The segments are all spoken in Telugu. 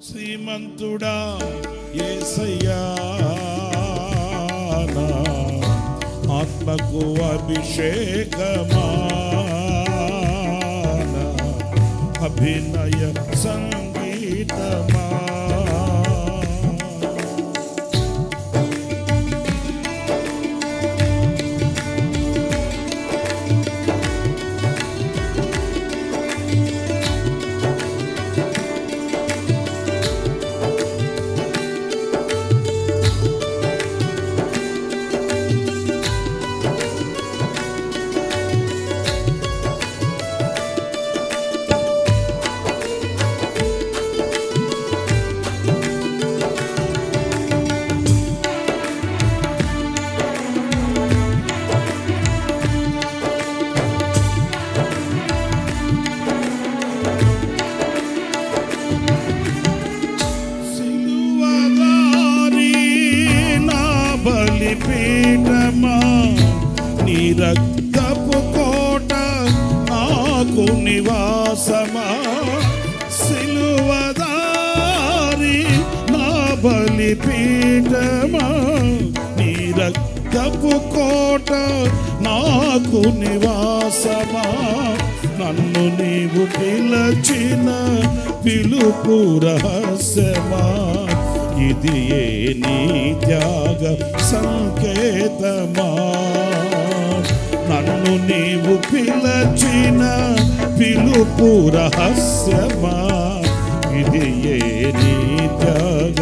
శ్రీమంతుడా యేసయ్యా నా ఆత్మకు అభిషేకమా నా అభినయ సంగీతమా పీఠమా నీ రక్తపు కోట నాకు నివాసమా సిలువదారి నా బలిపీఠమా నీ రక్తపు కోట నాకు నివాసమా నన్ను నీవు పిలచిన పిలుపు రహస్యమా ఇది ఏ నీ త్యాగ సంకేతమా నన్ను నీవు పిలచిన పిలుపు రహస్యమా ఇది ఏ నీ త్యాగ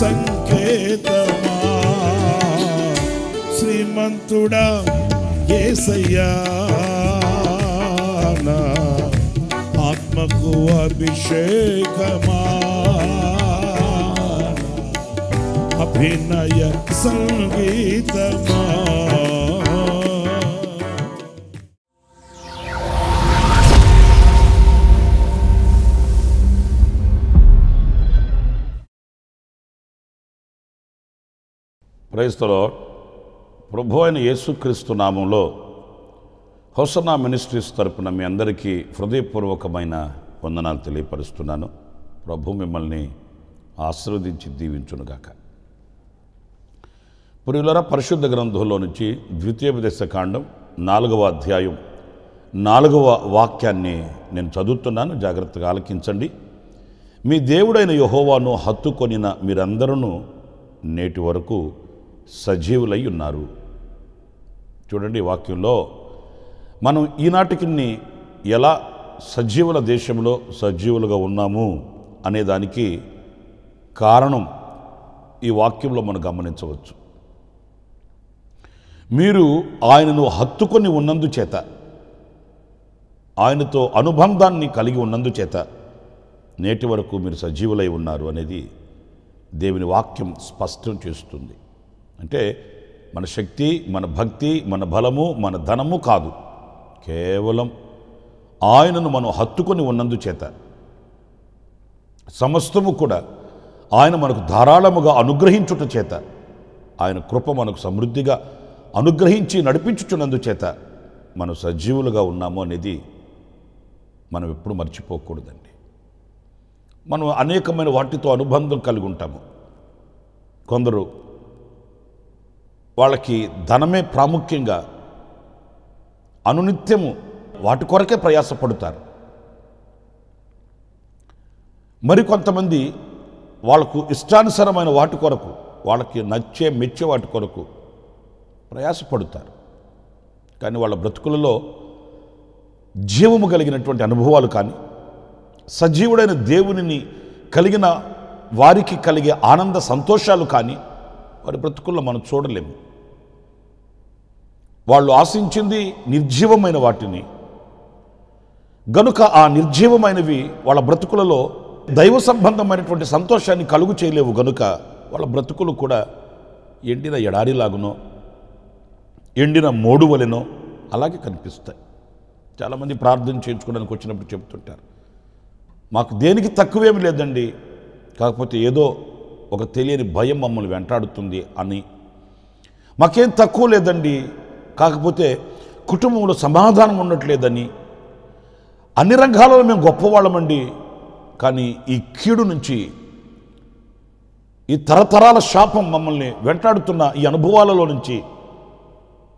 సంకేతమా శ్రీమంతుడా యేసయ్యా నా ఆత్మకు అభిషేకమా అభినయ సంగీతమా ప్రైజ్ ది లార్డ్. ప్రభు అయిన యేసుక్రీస్తు నామంలో హోసన్నా మినిస్ట్రీస్ తరపున మీ అందరికీ హృదయపూర్వకమైన వందనాలు తెలియపరుస్తున్నాను. ప్రభు మిమ్మల్ని ఆశీర్వదించి దీవించునుగాక. ప్రియులారా, పరిశుద్ధ గ్రంథంలో నుంచి ద్వితీయోపదేశకాండం 4వ అధ్యాయం 4వ వాక్యాన్ని నేను చదువుతున్నాను, జాగ్రత్తగా ఆలకించండి. మీ దేవుడైన యెహోవాను హత్తుకొనిన మీరందరూ నేటి వరకు సజీవులై ఉన్నారు. చూడండి, ఈ వాక్యంలో మనం ఈనాటికి ఎలా సజీవుల దేశంలో సజీవులుగా ఉన్నాము అనేదానికి కారణం ఈ వాక్యంలో మనం గమనించవచ్చు. మీరు ఆయనను హత్తుకొని ఉన్నందుచేత, ఆయనతో అనుబంధాన్ని కలిగి ఉన్నందుచేత నేటి వరకు మీరు సజీవులై ఉన్నారు అనేది దేవుని వాక్యం స్పష్టం చేస్తుంది. అంటే మన శక్తి, మన భక్తి, మన బలము, మన ధనము కాదు, కేవలం ఆయనను మనం హత్తుకొని ఉన్నందుచేత సమస్తము కూడా ఆయన మనకు ధారాళముగా అనుగ్రహించుట చేత, ఆయన కృప మనకు సమృద్ధిగా అనుగ్రహించి నడిపించుచున్నందుచేత మనం సజీవులుగా ఉన్నాము అనేది మనం ఎప్పుడు మర్చిపోకూడదండి. మనం అనేకమైన వాటితో అనుబంధం కలిగి ఉంటాము. కొందరు వాళ్ళకి ధనమే ప్రాముఖ్యంగా అనునిత్యము వాటి కొరకే ప్రయాసపడతారు. మరికొంతమంది వాళ్ళకు ఇష్టానుసారమైన వాటి కొరకు, వాళ్ళకి నచ్చే మెచ్చే వాటి కొరకు ప్రయాసపడతారు. కానీ వాళ్ళ బ్రతుకులలో జీవము కలిగినటువంటి అనుభవాలు కానీ, సజీవుడైన దేవునిని కలిగిన వారికి కలిగే ఆనంద సంతోషాలు కానీ వారి బ్రతుకుల్లో మనం చూడలేము. వాళ్ళు ఆశించింది నిర్జీవమైన వాటిని, గనుక ఆ నిర్జీవమైనవి వాళ్ళ బ్రతుకులలో దైవ సంబంధమైనటువంటి సంతోషాన్ని కలుగు చేయలేవు. గనుక వాళ్ళ బ్రతుకులు కూడా ఎండిన ఎడారిలాగునో ఎండిన మోడు వలెనో అలాగే కనిపిస్తాయి. చాలామంది ప్రార్థన చేయించుకోవడానికి వచ్చినప్పుడు చెప్తుంటారు, మాకు దేనికి తక్కువేమి లేదండి, కాకపోతే ఏదో ఒక తెలియని భయం మమ్మల్ని వెంటాడుతుంది అని. మాకేం తక్కువ లేదండి, కాకపోతే కుటుంబంలో సమాధానం ఉండట్లేదని. అన్ని రంగాలలో మేము గొప్పవాళ్ళమండి, కానీ ఈ కీడు నుంచి, ఈ తరతరాల శాపం మమ్మల్ని వెంటాడుతున్న ఈ అనుభవాలలో నుంచి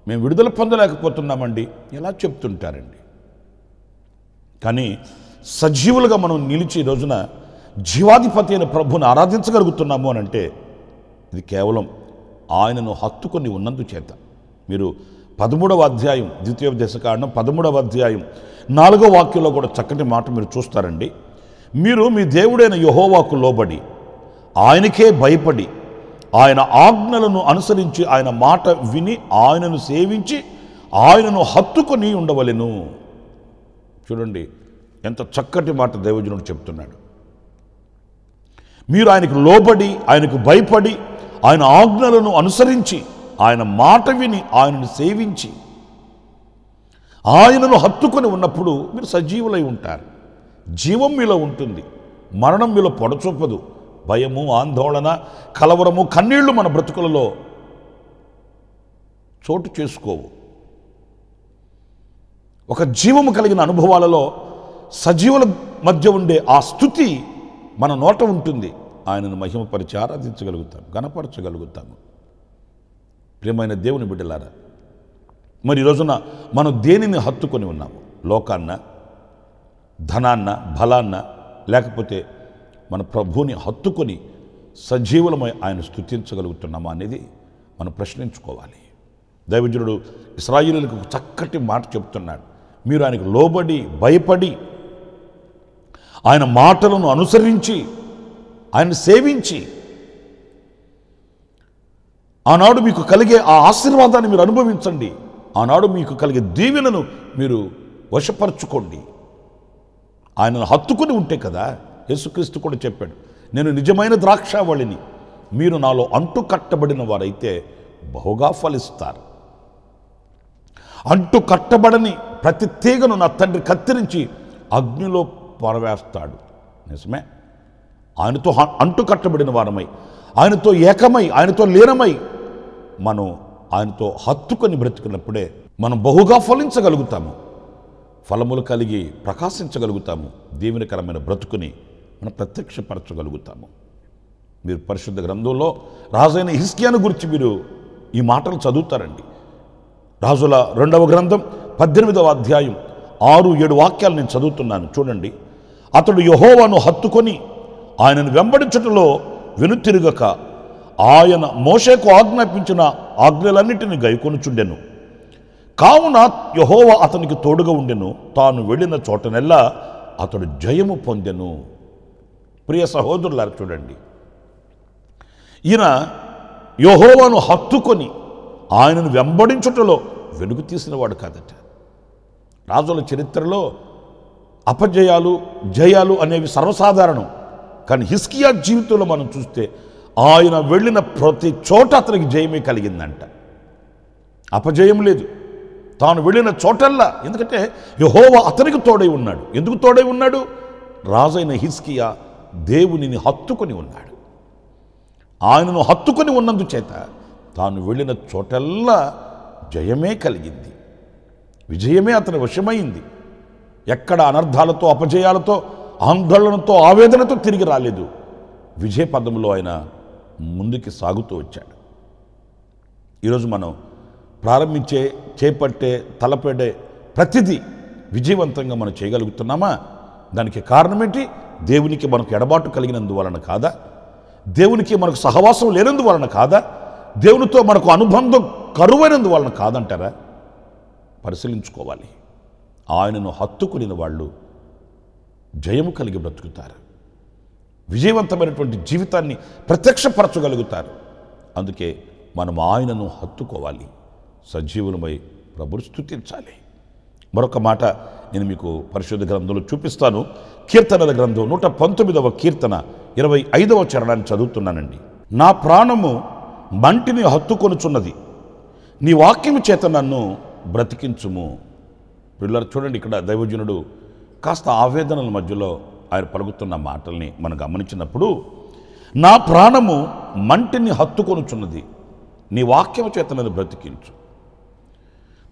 మేము విడుదల పొందలేకపోతున్నామండి ఎలా చెప్తుంటారండి. కానీ సజీవులుగా మనం నిలిచి ఈ రోజున జీవాధిపతి అయిన ప్రభువుని ఆరాధించగలుగుతున్నాము అని అంటే ఇది కేవలం ఆయనను హత్తుకొని ఉన్నందుచేత. మీరు 13వ అధ్యాయం ద్వితీయోపదేశకాండం 13వ అధ్యాయం 4వ వాక్యంలో కూడా చక్కటి మాట మీరు చూస్తారండి. మీరు మీ దేవుడైన యెహోవాకు లోబడి ఆయనకే భయపడి ఆయన ఆజ్ఞలను అనుసరించి ఆయన మాట విని ఆయనను సేవించి ఆయనను హత్తుకొని ఉండవలెను. చూడండి ఎంత చక్కటి మాట దైవజనుడు చెప్తున్నాడు. మీరు ఆయనకు లోబడి ఆయనకు భయపడి ఆయన ఆజ్ఞలను అనుసరించి ఆయన మాట విని ఆయనను సేవించి ఆయనను హత్తుకొని ఉన్నప్పుడు మీరు సజీవులై ఉంటారు. జీవం మీలో ఉంటుంది, మరణం మీలో పొడచూపదు. భయము, ఆందోళన, కలవరము, కన్నీళ్లు మన బ్రతుకులలో చోటు చేసుకోవు. ఒక జీవము కలిగిన అనుభవాలలో సజీవుల మధ్య ఉండే ఆ స్తుతి మన నోట ఉంటుంది. ఆయనను మహిమపరిచి ఆరాధించగలుగుతాం, గణపరచగలుగుతాము. ప్రియమైన దేవుని బిడ్డలారా, మరి ఈ రోజున మనం దేనిని హత్తుకొని ఉన్నాము? లోకాన్న, ధనాన్న, బలాన్న, లేకపోతే మన ప్రభువుని హత్తుకొని సజీవులమై ఆయన స్తుతించగలుగుతున్నామా అనేది మనం ప్రశ్నించుకోవాలి. దైవజనుడు ఇశ్రాయేలీయులకు చక్కటి మాట చెప్తున్నాడు. మీరు ఆయనకు లోబడి భయపడి ఆయన మాటలను అనుసరించి ఆయన సేవించి ఆనాడు మీకు కలిగే ఆ ఆశీర్వాదాన్ని మీరు అనుభవించండి. ఆనాడు మీకు కలిగే దీవెనను మీరు వశపరచుకోండి. ఆయనను హత్తుకుని ఉంటే కదా. యేసుక్రీస్తు కూడా చెప్పాడు, నేను నిజమైన ద్రాక్షావళిని, మీరు నాలో అంటు కట్టబడిన వారైతే బహుగా ఫలిస్తారు. అంటు కట్టబడని ప్రతి తీగను నా తండ్రి కత్తిరించి అగ్నిలో పరవేస్తాడు. నిజమే, ఆయనతో అంటు కట్టబడిన వారమై, ఆయనతో ఏకమై, ఆయనతో లీనమై మనం ఆయనతో హత్తుకొని బ్రతుకున్నప్పుడే మనం బహుగా ఫలించగలుగుతాము, ఫలములు కలిగి ప్రకాశించగలుగుతాము, దీవెనకరమైన బ్రతుకుని మనం ప్రత్యక్షపరచగలుగుతాము. మీరు పరిశుద్ధ గ్రంథంలో రాజైన హిజ్కియాను గురించి మీరు ఈ మాటలు చదువుతారండి. రాజుల 2వ గ్రంథం 18వ అధ్యాయం 6-7 వాక్యాలు నేను చదువుతున్నాను. చూడండి. అతడు యెహోవాను హత్తుకొని ఆయనను వెంబడించుటలో వెనుతిరుగక ఆయన మోషేకు ఆజ్ఞాపించిన ఆజ్ఞలన్నిటిని గైకొనుచుండెను. కావున యెహోవా అతనికి తోడుగా ఉండెను, తాను వెళ్ళిన చోటనెల్లా అతడు జయము పొందెను. ప్రియ సహోదరులారా, చూడండి, ఈయన యెహోవాను హత్తుకొని ఆయనను వెంబడించుటలో వెనుక తీసినవాడు కాదట. రాజుల చరిత్రలో అపజయాలు, జయాలు అనేవి సర్వసాధారణం. కానీ హిజ్కియా జీవితంలో మనం చూస్తే ఆయన వెళ్ళిన ప్రతి చోట అతనికి జయమే కలిగిందంట, అపజయం లేదు. తాను వెళ్ళిన చోటల్లా, ఎందుకంటే యెహోవా అతనికి తోడై ఉన్నాడు. ఎందుకు తోడై ఉన్నాడు? రాజైన హిజ్కియా దేవునిని హత్తుకొని ఉన్నాడు. ఆయనను హత్తుకొని ఉన్నందుచేత తాను వెళ్ళిన చోటల్లా జయమే కలిగింది, విజయమే అతని వశమైంది. ఎక్కడ అనర్థాలతో, అపజయాలతో, ఆందోళనతో, ఆవేదనతో తిరిగి రాలేదు. విజయ పదంలో ఆయన ముందుకి సాగుతూ వచ్చాడు. ఈరోజు మనం ప్రారంభించే, చేపట్టే, తలపెడే ప్రతిదీ విజయవంతంగా మనం చేయగలుగుతున్నామా? దానికి కారణం ఏంటి? దేవునికి మనకు ఎడబాటు కలిగినందువలన కాదా? దేవునికి మనకు సహవాసం లేనందువలన కాదా? దేవునితో మనకు అనుబంధం కరువైనందువలన కాదంటారా? పరిశీలించుకోవాలి. ఆయనను హత్తుకుని వాళ్ళు జయము కలిగి బ్రతుకుతారు, విజయవంతమైనటువంటి జీవితాన్ని ప్రత్యక్షపరచగలుగుతారు. అందుకే మనం ఆయనను హత్తుకోవాలి, సజీవులమై ప్రభువును స్తుతించాలి. మరొక మాట నేను మీకు పరిశుద్ధ గ్రంథంలో చూపిస్తాను. కీర్తనల గ్రంథం 119వ కీర్తన 25వ చరణాన్ని చదువుతున్నానండి. నా ప్రాణము మంటిని హత్తుకొనుచున్నది, నీ వాక్యము చేత నన్ను బ్రతికించుము. పిల్లలు చూడండి, ఇక్కడ దైవజనుడు కాస్త ఆవేదనల మధ్యలో ఆయన పలుకుతున్న మాటల్ని మనం గమనించినప్పుడు, నా ప్రాణము మంటిని హత్తుకొనుచున్నది, నీ వాక్యము చేత నన్ను బ్రతికించు.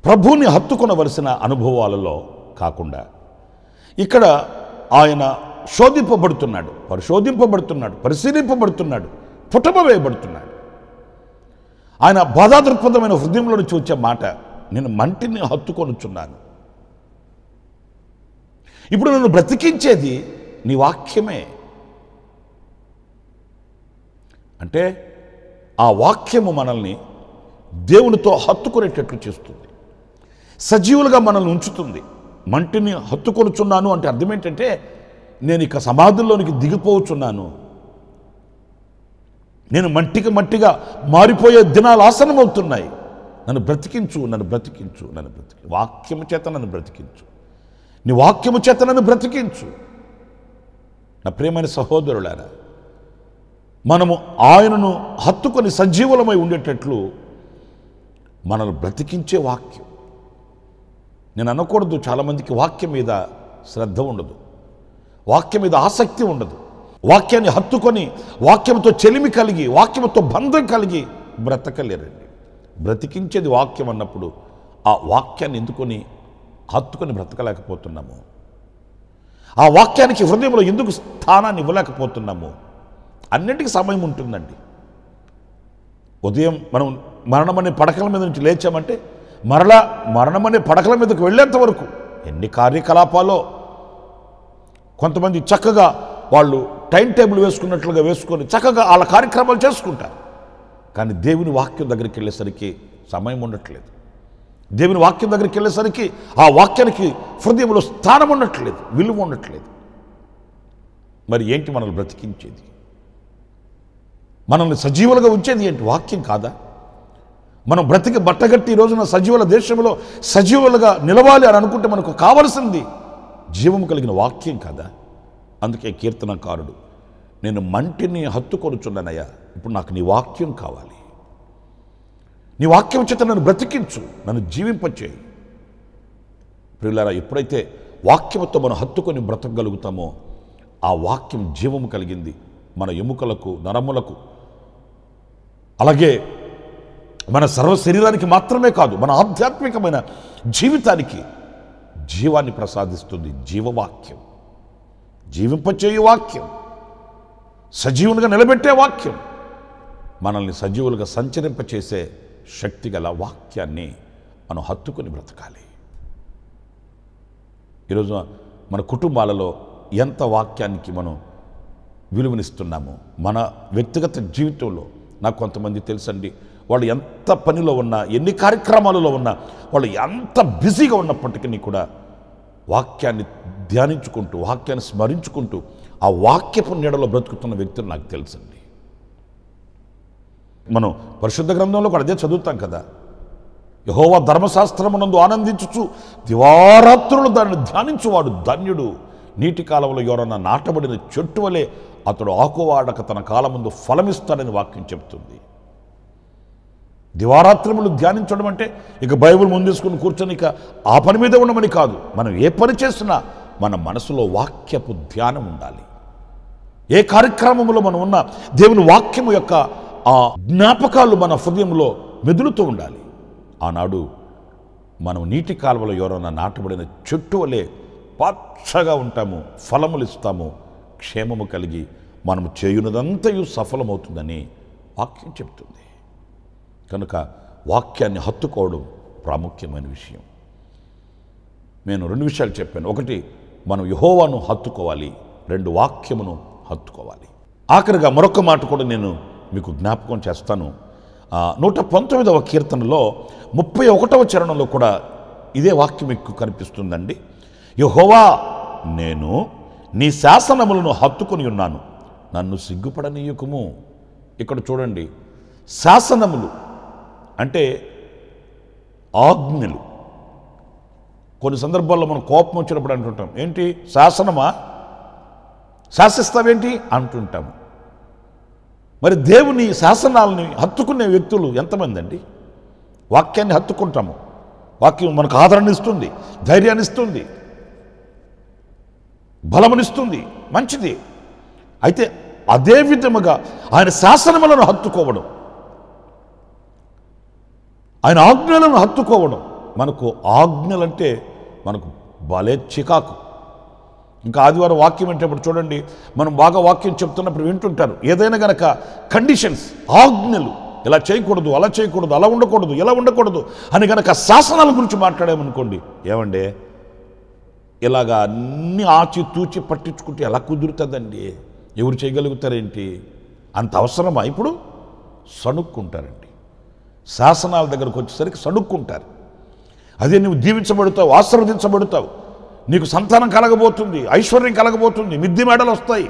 ప్రభువుని హత్తుకొనవలసిన అనుభవాలలో కాకుండా ఇక్కడ ఆయన శోధింపబడుతున్నాడు, పరిశోధింపబడుతున్నాడు, పరిశీలింపబడుతున్నాడు, పుటమ వేయబడుతున్నాడు. ఆయన బాధాదృక్పథమైన హృదయంలో నుంచి వచ్చే మాట, నేను మంటిని హత్తుకొనుచున్నాను. ఇప్పుడు నన్ను బ్రతికించేది నీ వాక్యమే. అంటే ఆ వాక్యము మనల్ని దేవునితో హత్తుకునేటట్లు చేస్తుంది, సజీవులుగా మనల్ని ఉంచుతుంది. మంటిని హత్తుకొనుచున్నాను అంటే అర్థం ఏంటంటే, నేను ఇక సమాధుల్లోనికి దిగిపోవచ్చున్నాను, నేను మట్టిగా మారిపోయే దినాలు ఆసనమవుతున్నాయి, నన్ను బ్రతికించు, నన్ను బ్రతికించు, నన్ను బ్రతికి వాక్యము చేత నన్ను బ్రతికించు, నీ వాక్యము చేత నన్ను బ్రతికించు. నా ప్రియమైన సహోదరులారా, మనము ఆయనను హత్తుకొని సజీవులమై ఉండేటట్లు మనల్ని బ్రతికించే వాక్యం. నేను అనకూడదు, చాలామందికి వాక్యం మీద శ్రద్ధ ఉండదు, వాక్యం మీద ఆసక్తి ఉండదు. వాక్యాన్ని హత్తుకొని వాక్యంతో చెలిమి కలిగి వాక్యంతో బంధం కలిగి బ్రతకలేరండి. బ్రతికించేది వాక్యం అన్నప్పుడు ఆ వాక్యాన్ని ఎందుకొని హత్తుకొని బ్రతకలేకపోతున్నాము? ఆ వాక్యానికి హృదయంలో ఎందుకు స్థానాన్ని ఇవ్వలేకపోతున్నాము? అన్నింటికీ సమయం ఉంటుందండి. ఉదయం మనం మరణమనే పడకల మీద నుంచి లేచామంటే మరలా మరణమనే పడకల మీదకు వెళ్ళేంత వరకు ఎన్ని కార్యకలాపాలో. కొంతమంది చక్కగా వాళ్ళు టైం టేబుల్ వేసుకున్నట్లుగా వేసుకొని చక్కగా వాళ్ళ కార్యక్రమాలు చేసుకుంటారు, కానీ దేవుని వాక్యం దగ్గరికి వెళ్ళేసరికి సమయం ఉండట్లేదు. దేవుని వాక్యం దగ్గరికి వెళ్ళేసరికి ఆ వాక్యానికి హృదయంలో స్థానం ఉండట్లేదు, విలువ ఉండట్లేదు. మరి ఏంటి మనల్ని బ్రతికించేది, మనల్ని సజీవులుగా ఉంచేది ఏంటి? వాక్యం కాదా? మనం బ్రతికి బట్టగట్టి ఈ రోజున సజీవుల దేశంలో సజీవులుగా నిలవాలి అని అనుకుంటే మనకు కావలసింది జీవము కలిగిన వాక్యం కాదా? అందుకే కీర్తనకారుడు, నేను మంటిని హత్తుకొనుచున్నానయ్యా, ఇప్పుడు నాకు నీ వాక్యం కావాలి, నీ వాక్యం చేత నన్ను బ్రతికించు, నన్ను జీవింపచేయి. ప్రియులారా, ఎప్పుడైతే వాక్యంతో మనం హత్తుకొని బ్రతకగలుగుతామో ఆ వాక్యం జీవము కలిగింది. మన ఎముకలకు, నరములకు, అలాగే మన సర్వ శరీరానికి మాత్రమే కాదు, మన ఆధ్యాత్మికమైన జీవితానికి జీవాన్ని ప్రసాదిస్తుంది. జీవవాక్యం, జీవింపచేయు వాక్యం, సజీవులుగా నిలబెట్టే వాక్యం, మనల్ని సజీవులుగా సంచరింపచేసే శక్తి గల వాక్యాన్ని మనం హత్తుకొని బ్రతకాలి. ఈరోజు మన కుటుంబాలలో ఎంత వాక్యానికి మనం విలువనిస్తున్నాము? మన వ్యక్తిగత జీవితంలో నాకు కొంతమంది తెలుసండి, వాళ్ళు ఎంత పనిలో ఉన్నా, ఎన్ని కార్యక్రమాలలో ఉన్నా, వాళ్ళు ఎంత బిజీగా ఉన్నప్పటికీ కూడా వాక్యాన్ని ధ్యానించుకుంటూ, వాక్యాన్ని స్మరించుకుంటూ ఆ వాక్యపు నీడలో బ్రతుకుతున్న వ్యక్తులు నాకు తెలుసండి. మనం పరిశుద్ధ గ్రంథంలో కూడా అదే చదువుతాం కదా, యెహోవా ధర్మశాస్త్రమునందు ఆనందించుచు దివారాత్రులు దాన్ని ధ్యానించువాడు ధన్యుడు. నీటి కాలంలో ఎవరన్నా నాటబడిన చెట్టు వలె అతడు ఆకువాడక తన కాలముందు ఫలమిస్తాడని వాక్యం చెప్తుంది. దివారాత్రములు ధ్యానించడం అంటే ఇక బైబిల్ ముందేసుకుని కూర్చొని ఇక ఆ పని మీద ఉండమని కాదు. మనం ఏ పని చేసినా మన మనసులో వాక్యపు ధ్యానం ఉండాలి. ఏ కార్యక్రమంలో మనం ఉన్నా దేవుని వాక్యము యొక్క ఆ జ్ఞాపకాలు మన హృదయంలో మెదులుతూ ఉండాలి. ఆనాడు మనం నీటి కాలువలో ఎవరైనా నాటబడిన చెట్టు వలె పచ్చగా ఉంటాము, ఫలములు ఇస్తాము, క్షేమము కలిగి మనము చేయునదంతయు సఫలమవుతుందని వాక్యం చెప్తుంది. కనుక వాక్యాన్ని హత్తుకోవడం ప్రాముఖ్యమైన విషయం. నేను 2 విషయాలు చెప్పాను. ఒకటి, మనం యెహోవాను హత్తుకోవాలి. 2, వాక్యమును హత్తుకోవాలి. ఆఖరిగా మరొక మాట కూడా నేను మీకు జ్ఞాపకం చేస్తాను. 119వ కీర్తనలో 31వ చరణంలో కూడా ఇదే వాక్యం మీకు కనిపిస్తుందండి. యెహోవా, నేను నీ శాసనములను హత్తుకొని ఉన్నాను, నన్ను సిగ్గుపడనీయకుము. ఇక్కడ చూడండి, శాసనములు అంటే ఆజ్ఞలు. కొన్ని సందర్భాల్లో మనం కోపం వచ్చినప్పుడు అంటుంటాం, ఏంటి శాసనమా, శాసిస్తావేంటి అంటుంటాము. మరి దేవుని శాసనాలని హత్తుకునే వ్యక్తులు ఎంతమంది అండి? వాక్యాన్ని హత్తుకుంటాము. వాక్యం మనకు ఆదరణ ఇస్తుంది, ధైర్యాన్ని ఇస్తుంది, బలమునిస్తుంది, మంచిది. అయితే అదే విధముగా ఆయన శాసనములను హత్తుకోవడం, ఆయన ఆజ్ఞలను హత్తుకోవడం. మనకు ఆజ్ఞలంటే మనకు భలే చికాకు. ఇంకా ఆదివారం వాక్యం వింటప్పుడు చూడండి, మనం బాగా వాక్యం చెప్తున్నప్పుడు వింటుంటారు. ఏదైనా గనక కండిషన్స్, ఆజ్ఞలు, ఇలా చేయకూడదు, అలా చేయకూడదు, అలా ఉండకూడదు, ఇలా ఉండకూడదు అని గనక శాసనాల గురించి మాట్లాడామనుకోండి, ఏమండే ఇలాగా అన్ని ఆచితూచి పట్టించుకుంటే ఎలా కుదురుతుందండి? ఎవరు చేయగలుగుతారేంటి? అంత అవసరమా? ఇప్పుడు సణుక్కుంటారండి. శాసనాల దగ్గరకు వచ్చేసరికి సణుక్కుంటారు. అదే నువ్వు దీవించబడతావు, ఆశీర్వదించబడతావు, నీకు సంతానం కలగబోతుంది, ఐశ్వర్యం కలగబోతుంది, మిద్ది మేడలు వస్తాయి,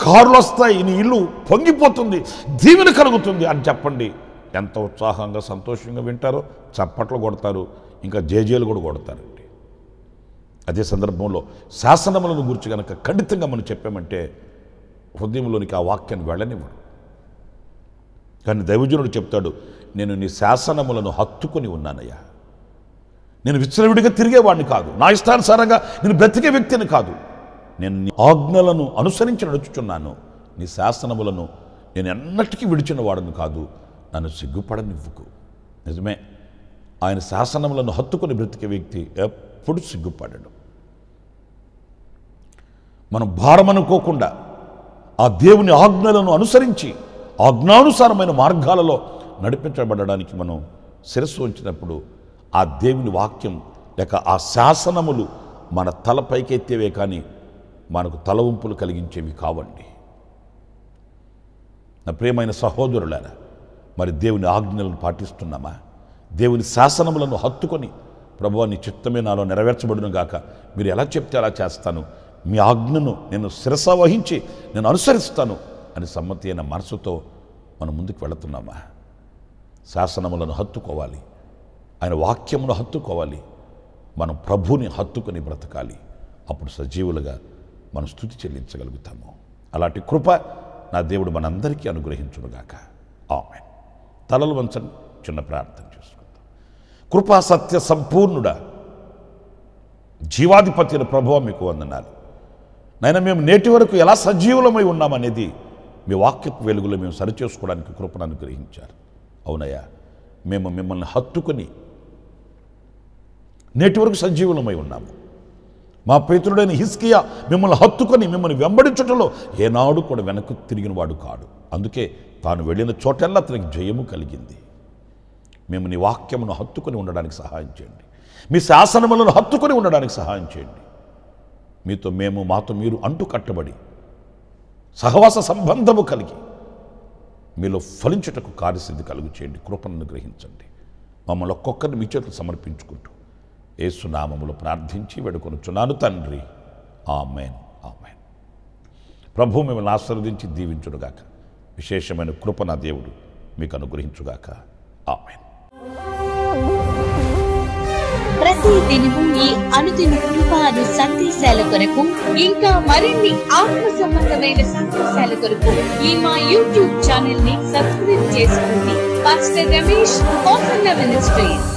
కార్లు వస్తాయి, నీ ఇల్లు పొంగిపోతుంది, దీవెన కలుగుతుంది అని చెప్పండి. ఎంత ఉత్సాహంగా సంతోషంగా వింటారో, చప్పట్లు కొడతారు, ఇంకా జేజేలు కూడా కొడతారండి. అదే సందర్భంలో శాసనములను గురించి కనుక ఖండితంగా మనం చెప్పామంటే హృదయంలోనికి ఆ వాక్యాన్ని వెళ్ళనివ్వడు. కానీ దైవజనుడు చెప్తాడు, నేను నీ శాసనములను హత్తుకొని ఉన్నానయ్యా. నేను విచ్చలవిడిగా తిరిగేవాడిని కాదు, నా ఇష్టానుసారంగా నేను బ్రతికే వ్యక్తిని కాదు. నేను నీ ఆజ్ఞలను అనుసరించి నడుచుచున్నాను. నీ శాసనములను నేను ఎన్నటికీ విడిచిన వాడను కాదు, నన్ను సిగ్గుపడనివ్వుకు. నిజమే, ఆయన శాసనములను హత్తుకొని బ్రతికే వ్యక్తి ఎప్పుడు సిగ్గుపడడు. మనం భారం అనుకోకుండా ఆ దేవుని ఆజ్ఞలను అనుసరించి ఆజ్ఞానుసారమైన మార్గాలలో నడిపించబడడానికి మనం శిరస్సు ఉంచినప్పుడు ఆ దేవుని వాక్యం లేక ఆ శాసనములు మన తలపైకెత్తేవే కానీ మనకు తలవంపులు కలిగించేవి కావండి. నా ప్రియమైన సహోదరులారా, మరి దేవుని ఆజ్ఞలను పాటిస్తున్నామా? దేవుని శాసనములను హత్తుకొని ప్రభువా నీ చిత్తమే నాలో నెరవేర్చబడును గాక, మీరు ఎలా చెప్తే అలా చేస్తాను, మీ ఆజ్ఞను నేను శిరస వహించి నేను అనుసరిస్తాను అని సమ్మతి అయిన మనసుతో మనం ముందుకు వెళుతున్నామా? శాసనములను హత్తుకోవాలి, ఆయన వాక్యమును హత్తుకోవాలి, మనం ప్రభువుని హత్తుకొని బ్రతకాలి. అప్పుడు సజీవులుగా మనం స్తుతి చెల్లించగలుగుతాము. అలాంటి కృప నా దేవుడు మనందరికీ అనుగ్రహించునుగాక. ఆమేన్. తలలు వంచండి, చిన్న ప్రార్థన చేసుకుందాం. కృపా సత్య సంపూర్ణుడా, జీవాధిపతి అయిన ప్రభువా మీకు వందనాలు. నైనా మేము నేటి వరకు ఎలా సజీవులమై ఉన్నామనేది మీ వాక్యపు వెలుగులో మేము సరిచేసుకోవడానికి కృపను అనుగ్రహించారు. అవునయ్యా, మేము మిమ్మల్ని హత్తుకొని నేటి వరకు సజీవులమై ఉన్నాము. మా పితరుడైన హిజ్కియా మిమ్మల్ని హత్తుకొని మిమ్మల్ని వెంబడించటంలో ఏనాడు కూడా వెనక్కు తిరిగిన వాడు కాడు. అందుకే తాను వెళ్ళిన చోటల్లా అతనికి జయము కలిగింది. మేము నీ వాక్యమును హత్తుకొని ఉండడానికి సహాయం చేయండి, మీ శాసనములను హత్తుకొని ఉండడానికి సహాయం చేయండి. మీతో మేము, మాతో మీరు అంటు కట్టబడి సహవాస సంబంధము కలిగి మీలో ఫలించుటకు కార్యసిద్ధి కలుగు చేయండి. కృపను అనుగ్రహించండి. మమ్మల్ని ఒక్కొక్కరిని మీ చేతులు సమర్పించుకుంటూ యేసు నామములో ప్రార్థించి వేడుకొనుచున్నాను తండ్రి. ఆమేన్, ఆమేన్. ప్రభు మిమ్మల్ని ఆశీర్వదించి దీవించునుగాక. విశేషమైన కృప నా దేవుడు మీకు అనుగ్రహించుగాక. ఆమేన్. ప్రతి దినము ఈ అనుదిన కృపాను సందేశాల కొరకు ఇంకా మరిన్ని ఆత్మ సంబంధమైన సందేశాల కొరకు ఈ మా యూట్యూబ్ ఛానల్ ని సబ్స్క్రైబ్ చేసుకోండి. Pastor Ramesh ministries.